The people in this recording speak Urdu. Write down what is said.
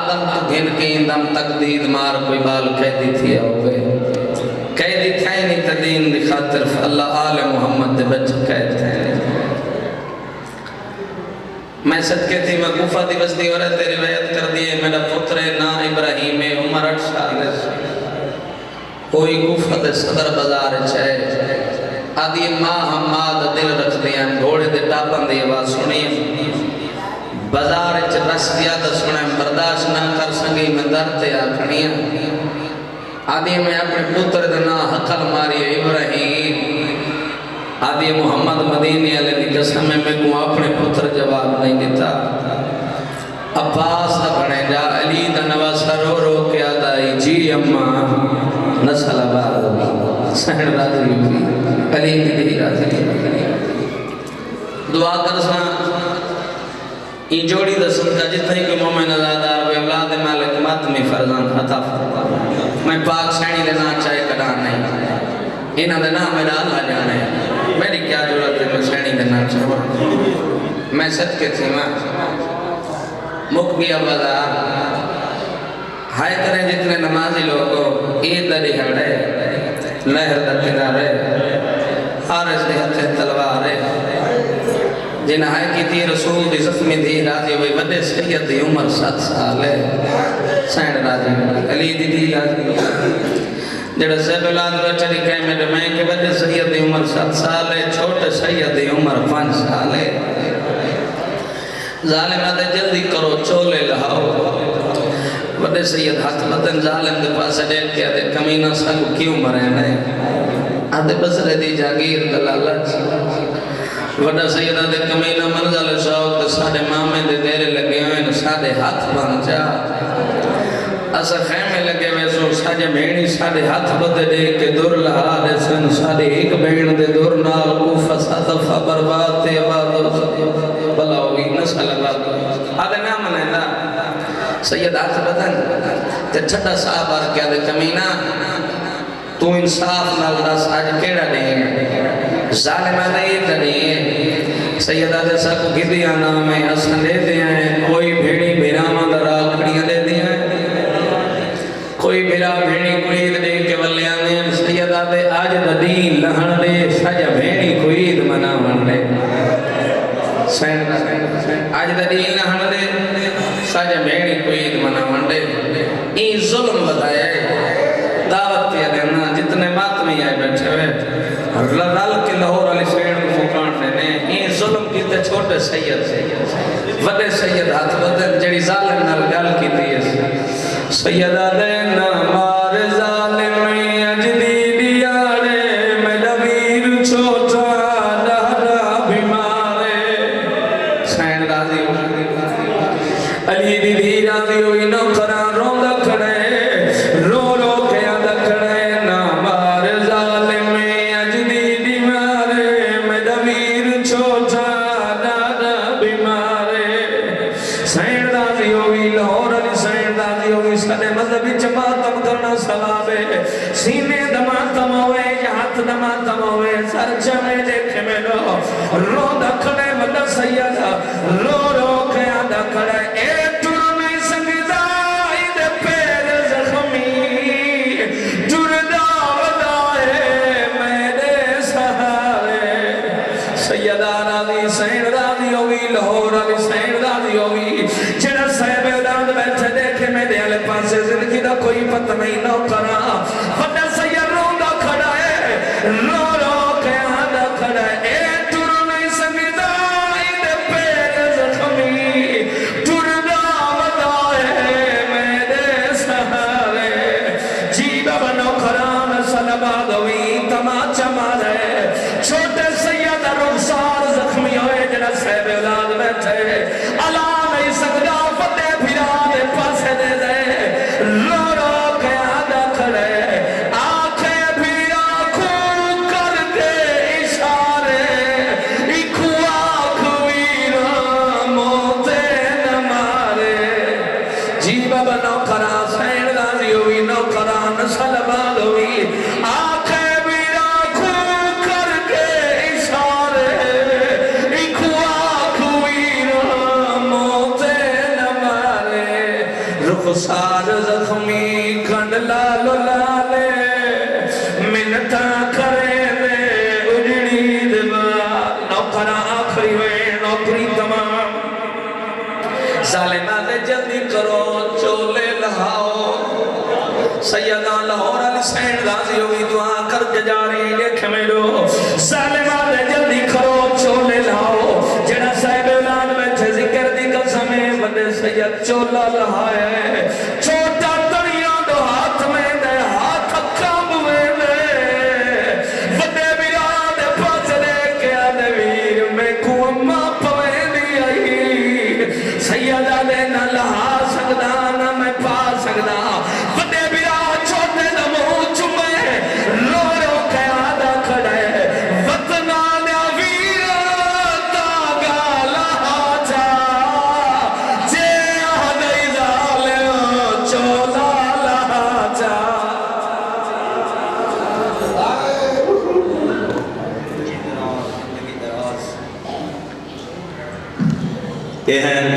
آدم تو گھن کے اندم تقدید مار کوئی بال قیدی تھی ہوئے قیدی تھے نہیں تدین دی خاطر اللہ آل محمد دے بچ قید تھے میں صدقے تھی میں کوفہ دی بستی ورہتے روایت کر دیئے میرا پتر نا ابراہیم عمر 8 سال کوئی کوفہ دے صدر بازار چھے آدھی ماں حماد دل رکھ دیا گھوڑے دے ٹاپن دی آواز سنی بازار چھ رس دیا دا سنیں برداشت نہ کر سنگی میں درتے آکھنی آدھی میں اپنے پتر دنا حقل ماری ابراہیم آدھی محمد مدینی علیہ دی قسم میں کو اپنے پتر جواب نہیں دیتا عباس دا بڑھے جا علی دا نواسا رو رو کے آدھا جی اممہ نسل آباد سہن راضی ہوئی علی دی راضی ہوئی دعا کرسنا این جوڑی دا سنکا جتنے کہ مومن ازادار و اولاد مالک ماتمی فرزان خطا فرما میں پاک سینی لینا چاہے کڑا نہیں انہاں دے نام میرا اللہ جانے میری کیا ضرورت ہے میں سینی لینا چاہوا میں صدقے تھی ماں مک گیا بازار ہائے کریں جتنے نمازی لوگوں عید دری ہڑے لہر دا کنارے حارس دی ہتھے تلوارے جن ہائے کی تھی رسول دی زخمی دی راضی ہوئی وڈے سید دی عمر 7 سال ہے سینڈ راضی ہوئی علی دی دی راضی ہوئی جڑا سیب اولاد بچری کہیں میرے میں کہ وڈے سید دی عمر 7 سال ہے چھوٹے سید دی عمر 5 سال ہے ظالم آدھے جلدی کرو چولے لہاؤ وڈے سید ہاتھ بدن ظالم دے پاس دیکھ کے آدھے کمینہ سنگ کیوں مرین ہے آدھے بسرے دی جاگیر دلالت وڈا سیدہ دے کمینہ منزل شاہو تے ساڑے مامے دے دیرے لگے ہوئے ساڑے ہاتھ بن جا اسا خیمے لگے ہوئے سو ساڑے بھینی ساڑے ہاتھ بدے دے کے دور لہا دے سن ساڑے ایک بھین دے دور نال کوفہ صدفہ برباد تے عبادو بلا ہوئی نسل عبادو آدھے نام لینا سید ہاتھ بدن تے چھٹا صاحب آر کیا دے کمینہ تو انصاف نال دس آج کیڑا دیں ظالمہ نہیں دنی سیدہ جیسا کو گھدیاں نام ہے اسن دے دیا ہے کوئی بھیڑی بھیرامہ درہ کھڑیاں دے دیا ہے کوئی بھیرا بھیڑی کوئی دے کے ولیاں نے سیدہ دے آج ددین لہن دے سجا بھیڑی کوئی دمنا من دے آج ددین لہن دے سجا بھیڑی کوئی دمنا من دے این ظلم بتائے دعوت پیا دینا جتنے ماتمی آئے بیٹھے ہوئے رل کے لاہور علی سیڑ کو فکان دینے این ظلم کی تے چھوٹے سید سے وڈے سید ہاتھ بدن جڑی ظالم نال گل کی تھی سیدہ دینا مار ظالم اجدی دیارے میڈا ویر چھوٹا ڈہرا بیمارے سین راضی ہوئی علی دی دی راضی ہوئی نو قرآن روندہ کھڑے رو رو کے آدھا کھڑے نا مار ظالم اجدی دیارے میڈا ویر چھوٹا ڈہرا بیمارے سین راضی ہوئی لاہور علی سین راضی ہوئی سنے مذہبی جماعتم کرنا سوابے سینے دماتم ہوئے ہاتھ دماتم ہوئے سر جمعے دیکھے میں رو دکھنے وڈا سیدہ رو رو کے آدھا کھڑے اے ترمی سنگدائی دے پیر زخمی جردہ ودائے میرے سہارے سیدہ راضی سین راضی ہوئی لاہور علی سین راضی ہوئی جڑا صاحب اولاد بیٹھے دیکھے میں دے آلے پاسے زندگی دا کوئی پتہ نہیں نہ کرا وڈا سید روندہ کھڑا ہے رو رو کے آدھا کھڑا ہے اے ترمی سنگدائی دے پیر زخمی جردہ ودائے میرے سہارے جی بابا نوکران سلباد ہوئی تماچا مارے چھوٹے سید رخسار زخمی ہوئے جنہ صاحب اولاد بیٹھے اللہ نہیں سکتا فتح پھرا دے پاسے دے دے رو رو کے آدھا کھڑے آنکھیں پھرا کھو کر کے اشارے ایکھو آنکھ ویرا موتے نہ مارے جی بابا نوکران سین راضی ہوئی نوکران سلباد ہوئی آنکھیں پھرا کھو کر کے اشارے ایکھو آنکھ ویرا موتے نہ مارے رخ خسار زخمی کھنڈ لالو لالے منتا کرے دے اجڑی دبا نوکرہ آخری ہوئے نوکری تمام ظالمہ دے جلدی کرو چولے لہاؤ سیدہ لاہور علی سین غازی ہوئی دعا کر کے جا رہی لکھ میرو ظالمہ دے جلدی کرو چولے لاؤ جڑا صاحب اعلان میں تھے ذکر دی قسمیں بندے سید چولا لہائے چھوٹا تڑیاں دو ہاتھ میں دے ہاتھ کام ہوئے دے بندے بیراد پاس دے کے آدھے ویر میں کو اممہ پوے دی آئی سیدہ دے نہ لہا سکدا نہ میں پا سکدا بندے بیراد چھوٹے دمو چمے رو رو کے آدھا کھڑے وطنہ دیا ویر تاگا لہا جا جے آدھائی ظالم چولا لہا جا یہ ہے